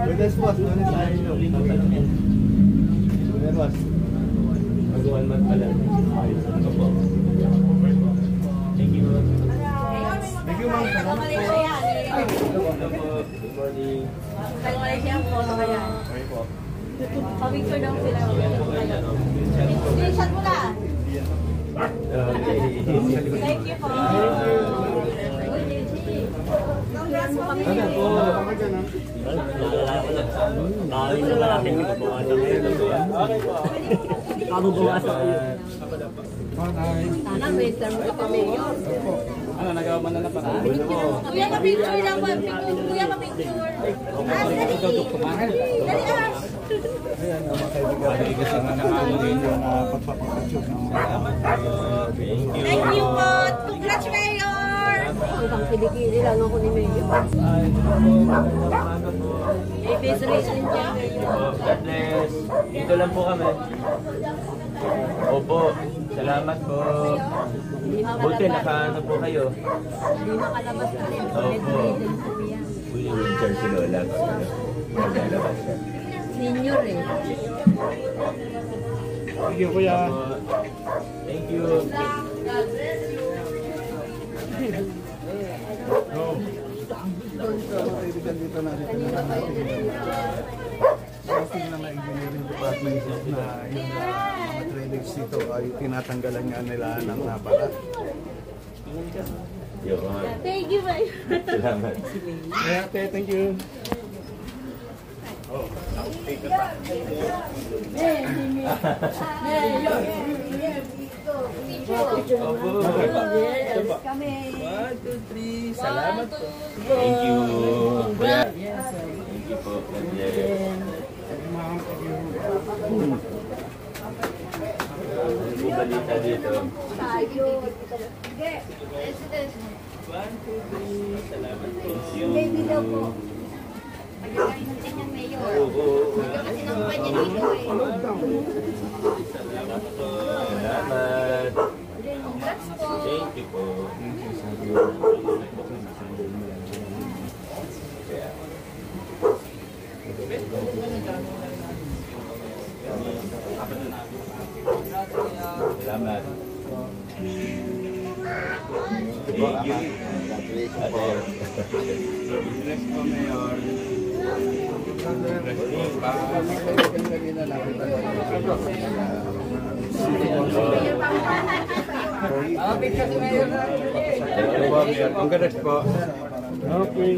Lunes boss. Mag-1 month pa lang. Thank you. Thank you, ma'am. Good morning. Malaysia po, kaya. Okay po. Pawicture daw sila. Screenshot mo na. Thank you po. Congrats po. Sana may term ka pa mayor. Ano, nagawa man na pa? Kuya, pa-picture lang po. Kuya, pa-picture. Dali! Dali ah! Thank you po! Congrats, Mayor! Hanggang kilikili lang ako ni Mayor. Base race din dyan, Mayor. God bless. Dito lang po kami. Opo. Salamat po. Buti nakaano po kayo. Hindi makalabas na rin. Opo. Willie Winter si Lola. Naglalabas siya. Senior eh. Thank you, kuya. Thank you. Kasi na may engineering department na yung mga trainings dito ay tinatanggalan nga nila ng napaka. Thank you, Mayor. Salamat. Thank you. Kami. 1, 2, 3. Salamat po. Thank you. Kuya. Thank you po. Ano po balita dito? Tayo. 1, 2, 3. Salamat po. Baby daw po. Salamat po. Salamat. Thank you po. Salamat. Thank you. Bless po, Mayor. Ang ganas po. Okay.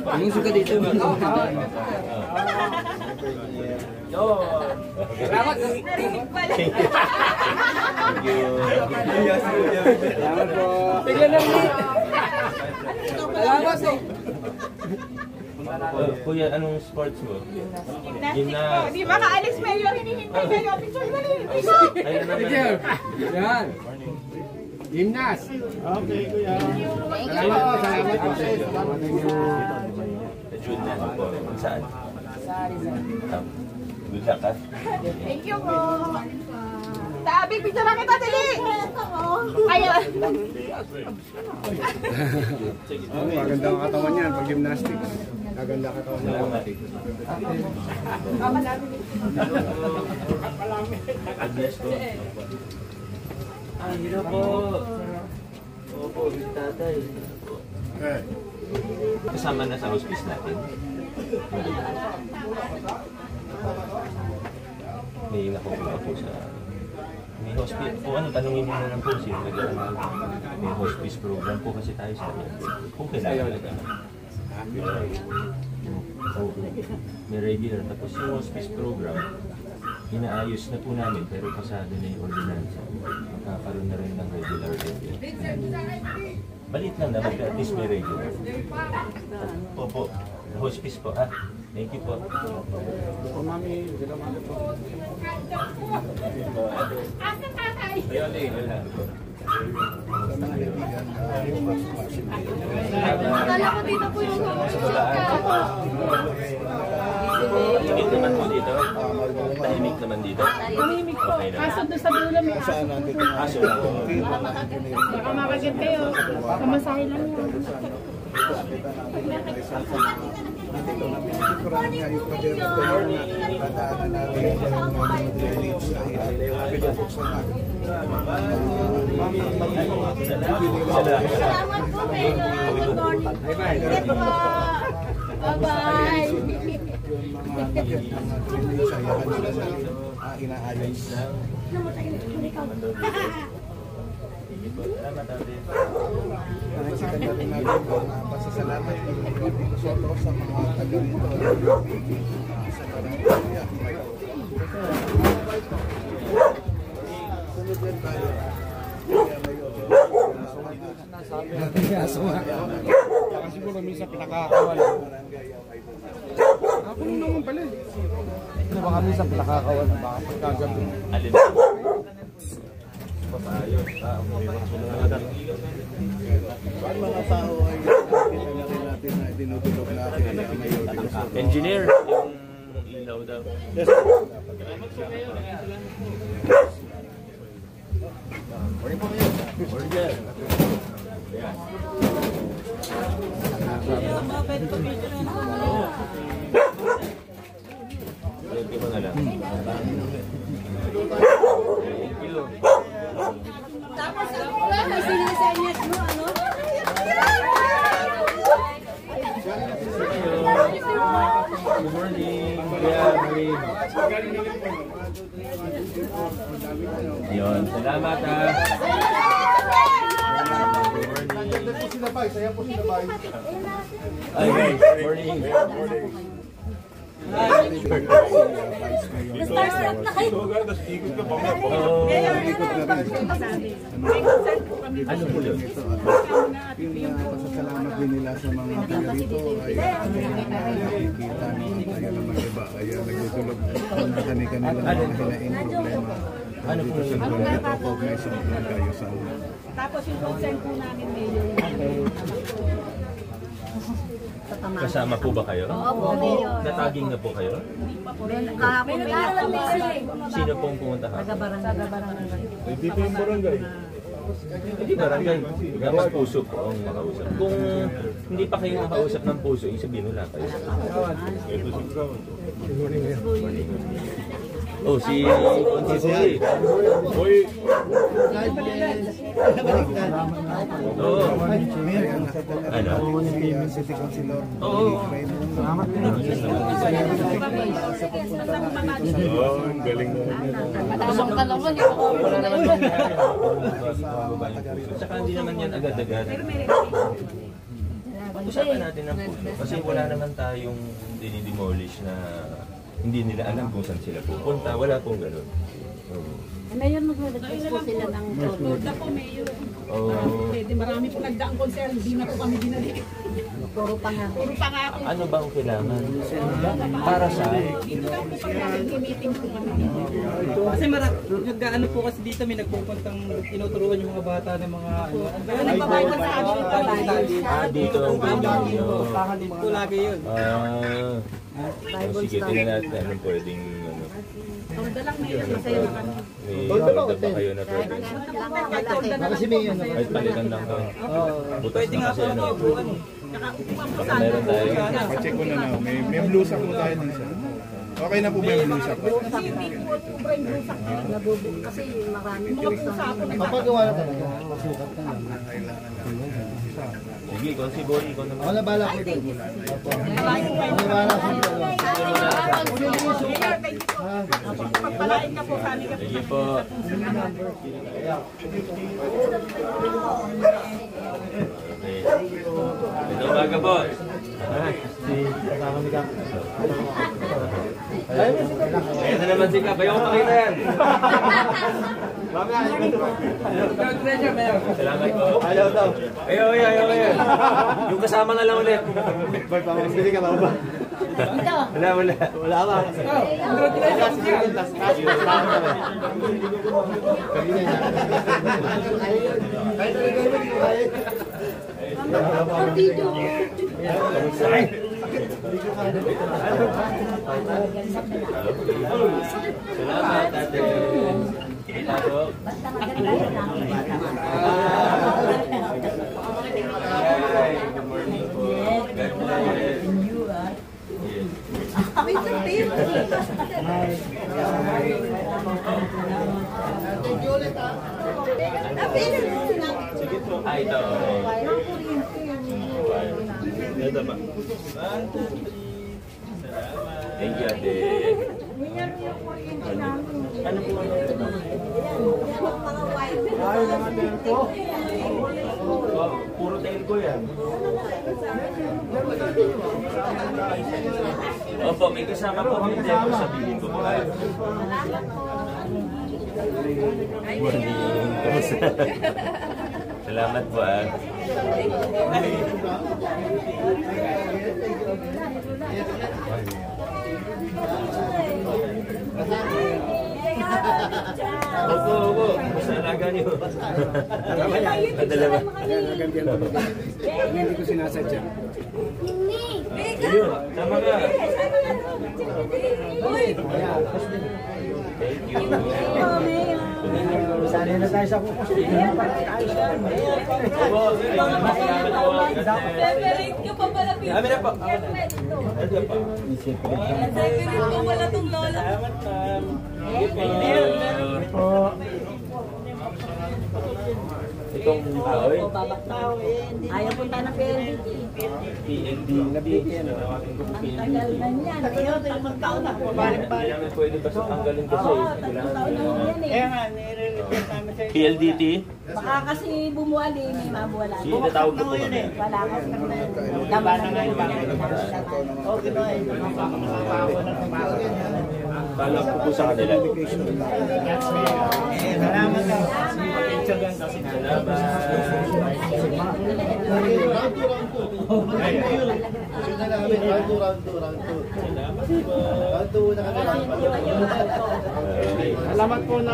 Anong suka dito? Salamat. Thank you. Salamat po. Salamat po. Kuya, anong sports mo? Gymnastics po. Di ba kaalis, Mayor? Hinihintay kayo. Picture na rin. Ayun naman. Yan. Gymnast. Okay, kuya. Salamat po. Salamat po. Salamat po. June na po. Saan? Good luck, ha? Thank you po. Sabi, picture na kita, dali! Kaya. Maganda ang katawan niyan pag gymnastics. Maganda ang katawan niyan. God bless po. Hello po. Opo, tatay. Kasama na sa hospice natin. May nakukuha po sa... May hospice po, tanungin mo na lang po siya. May hospice program po kasi tayo sa kanya. Kung kailangan na. May regular. Tapos yung hospice program, inaayos na po namin pero pasado na yung ordinansa. magkaroon na rin ng regular review. Balit lang naman, at least may regular. Opo, hospice po. Thank you po. Asan tatay? Akala ko dito po yung Tahimik naman po dito. Tahimik naman dito. Tahimik po. Okay na. Kaso doon sa dulo may aso. Aso lang po. Baka makagit kayo. Kamasahe lang yun. Dito na pinipikuran niya yung pagdadaan natin yung drainage na pinabuksan natin. Salamat po, Mayor. Good morning. Ingat po. Bye-bye. Yung mga drainage ay kanila na inaayos. Salamat natin. Nakikita na rin natin ang pasasalamat ng Rodrigo Soto sa mga taga rito sa Barangay. Sunod yan tayo. Baka siguro minsan pinakakawan. Ako nung naman pala eh. Baka minsan pinakakawan. Baka pagkagabi. Alin? Papayos. Ang mga tao ay nakikita na rin natin na dinudulog natin ang Rodrigo Soto. Engineer, yung ilaw daw. Pwede mo na lang. Thank you. Tapos ako lang, may sinisenyas mo, ano? Good morning. Yun, salamat ha. Nandyan po sila ba? Saya po sila ba? Ay, good morning. Starstruck na kayo. Oh, Ano po yun? Yung pasasalamat din nila sa mga taga rito ay nakikita tayo naman iba ay nagdudulog na kanilang mga hinaing problema. ano po yun? Ito po may sa mga kayusan. Tapos yung concern po namin, Mayor. Kasama po ba kayo? Opo, Mayor. Nataging na po kayo? Kahapon may nakapunta. Sino pong pumunta ka? Dito yung barangay. Hindi barangay. Dapat puso po ang makausap. Kung hindi pa kayo makausap ng puso, ibig sabihin wala kayo. Oh, si Consistory. Hoy, Oo. Ano? City Councilor. Oo. ang galing naman yun. Matamang ka naman, di ba? Saka hindi naman yan agad-agad. Pag-usapan natin ng puso. Kasi wala naman tayong dinidemolish na hindi nila alam kung saan sila pupunta. Wala pong ganun. Mayor, mag-request po sila ng Load na po, Mayor. Oh. Pwede marami po nagdaang concern. Hindi na po kami dinali. puro pangako. Puro pangako. Ano ba ang kailangan? Para sa Dito lang po pag meeting po kami. Kasi nag-ano po kasi dito may nagpupuntang tinuturuan yung mga bata ng mga ano. Nagbabayad sa amin yung pagkain. dito ang building nyo. Tahan din po lagi yun. Sige, tingnan natin anong pwedeng ano. Tolda lang, Mayor. Masaya na kami. May order ba kayo na pwede? Kasi may ano. Kahit palitan lang to. Butas Pwede na nga kasi po ano. po ano. Baka meron tayo. Pacheck ko na na. May blue sack mo tayo dun sa. Okay na po ba yung blue sack? Kasi marami po Papagawa na talaga. Sige, ikaw si Boy, ikaw naman. Wala bala ko ito. Pagpalain ka po kami. Sige po. Okay. Ito umaga po. Si kasama ni Kap. Ito naman si Kap. Ayaw ko makita yan. Salamat po. Ayaw daw. Ayaw. Yung kasama na lang ulit. Boy, pamabili ka ba? Wala. Wala ba? Salamat, ate. Ito. Good morning po. God bless. Sige po. Ito. Ito ba? 1, 2, 3. Salamat. Thank you, ate. Ano po? Puro tail ko yan. Opo, may kasama po kami dyan po sa bilin ko po. Morning. Kamusta? Salamat po ah. Opo. Basta alaga niyo. Dalawa. Hindi ko sinasadya. Ayun, tama ka. Thank you. Sanay na tayo sa kukos. Favorite ko pa pala pizza. Amin na po. Ito pa. Favorite ko pala tong lola. Salamat, ma'am. Itong kahoy? Ayaw punta ng PLDT. PLD. Nabigyan. Ang tagal na niyan. Ayaw, tatlong taon na. Hindi namin pwede ba sa tanggalin kasi. Tatlong taon na yan eh. PLDT? Baka kasi bumuwali, may mabuwala. Sinatawag ko po kami. Wala kasi laman ng Kala ko po sa kanila. Salamat daw. Salamat po na.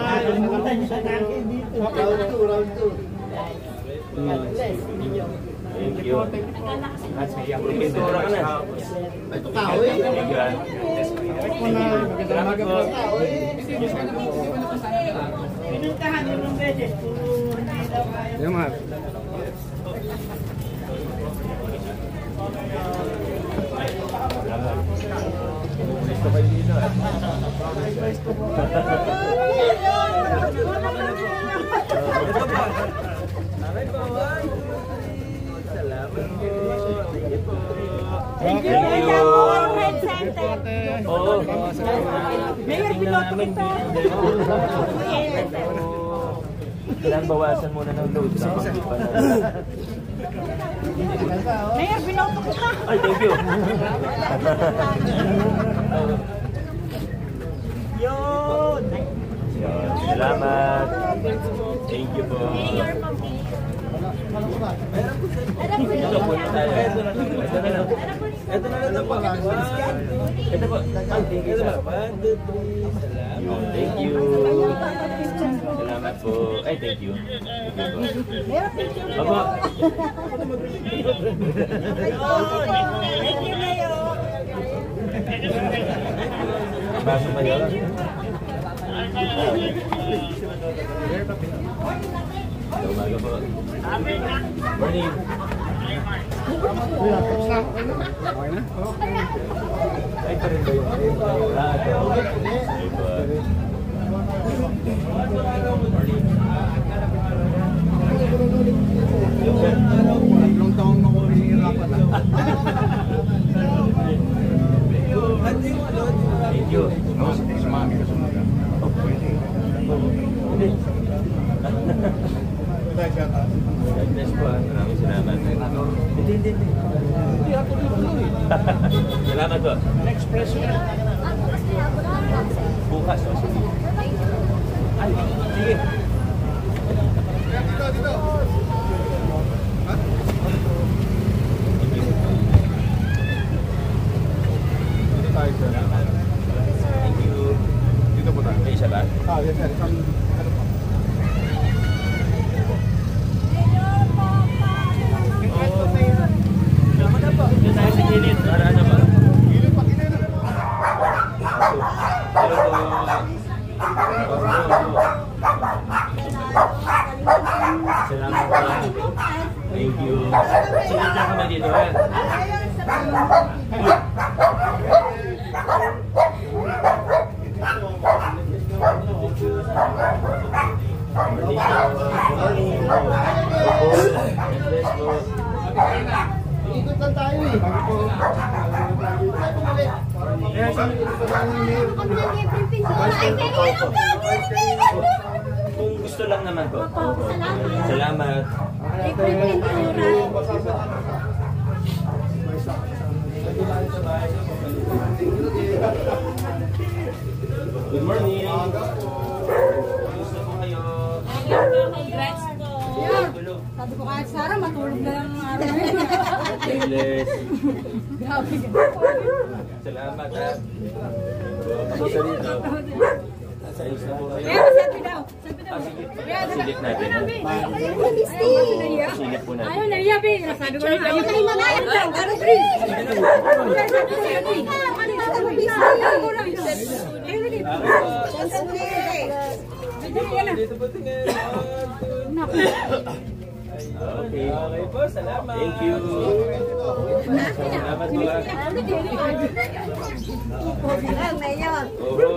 Thank you. Pintura ka na. Ito kahoy. Salamat po. Yung mga Gusto kayo dito ah. Thank you. Red Center. Oo. Mayor, piloto kita. Kailangan bawasan muna ng load. Mayor, piloto kita. Ay, thank you. Yun. Salamat. Thank you po. Ito po na tayo. Ito na lang. Ito na lang po. Ito po. Thank you. Salamat. Thank you. Salamat po. Ay, thank you. Mayor, picture mo. Opo. Thank you, Mayor. Pasok kayo. Umaga po. Morning. Ay, pa rin ba yung ito. tatlong taon na ko hinihirapan. Thank you. Sumami ka sumaga. God bless po. Maraming salamat. Hindi. Salamat po. Express Bukas, o sige. Ay, sige. Dito tayo, sir. Thank you. Dito po tayo. May isa ba? Yes, sir. Naman na po. Dito tayo sa gilid. Para ano ba? Gilid pa, gilid. Salamat po. Thank you. Sunod na kami dito, ha? Ikot lang tayo eh. Kung gusto lang naman po. Salamat. Good morning. Gusto po kayo. Congrats po. Tulog. Sabi ko kahit Sarah, matulog na lang ang araw. Bless. Salamat, ha. Kamusta dito? Ayos na po kayo. Selfie daw. Silip natin. Silip po natin. Ayaw na iya, Bin. Sabi ko lang, ayaw kayo mga ayaw daw. Pero please. Dito po tingin. Okay. Okay po, salamat. Thank you. Salamat po. Opo.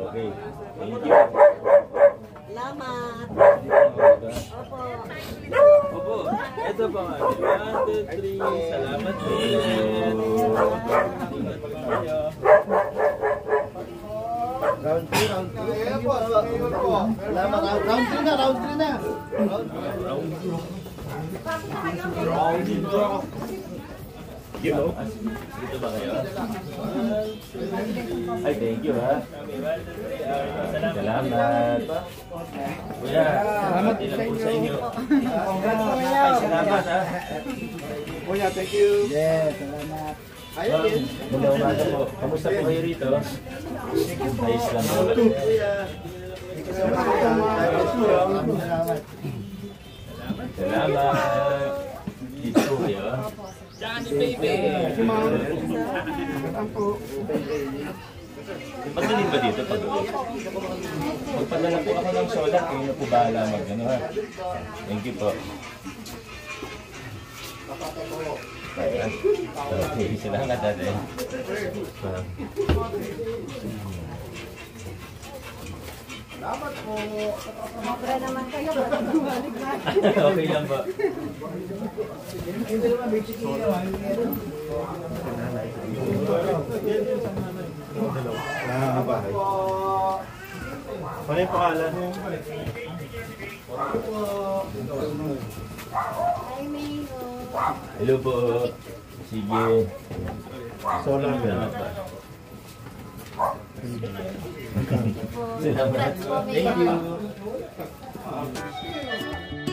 Okay. Thank you. Salamat. Opo. Ito po. 1, 2, 3. Salamat po. Round 3, round 3. Salamat. Round 3 na, round 3 na. Dito ba kayo? Ay, thank you, ha. Salamat. Kuya, salamat din po sa inyo. Ay, salamat, ha. Kuya, thank you. Yes, salamat. Magandang umaga po. Kamusta po kayo rito? Ayos lang po. Salamat. Dito po kayo. Johnny baby! Pagdating ba dito pag magpadala po ako ng soda, kayo na po bahala mag-ano, ha. Thank you po. Ayan. Okay, salamat natin. Salamat po. Sobra naman kayo. Okay lang po. Hindi naman, may chicken. Ano yung pangalan? Hi, Mayo. Hello po. Sige. Solar. Salamat po. Salamat. Thank you.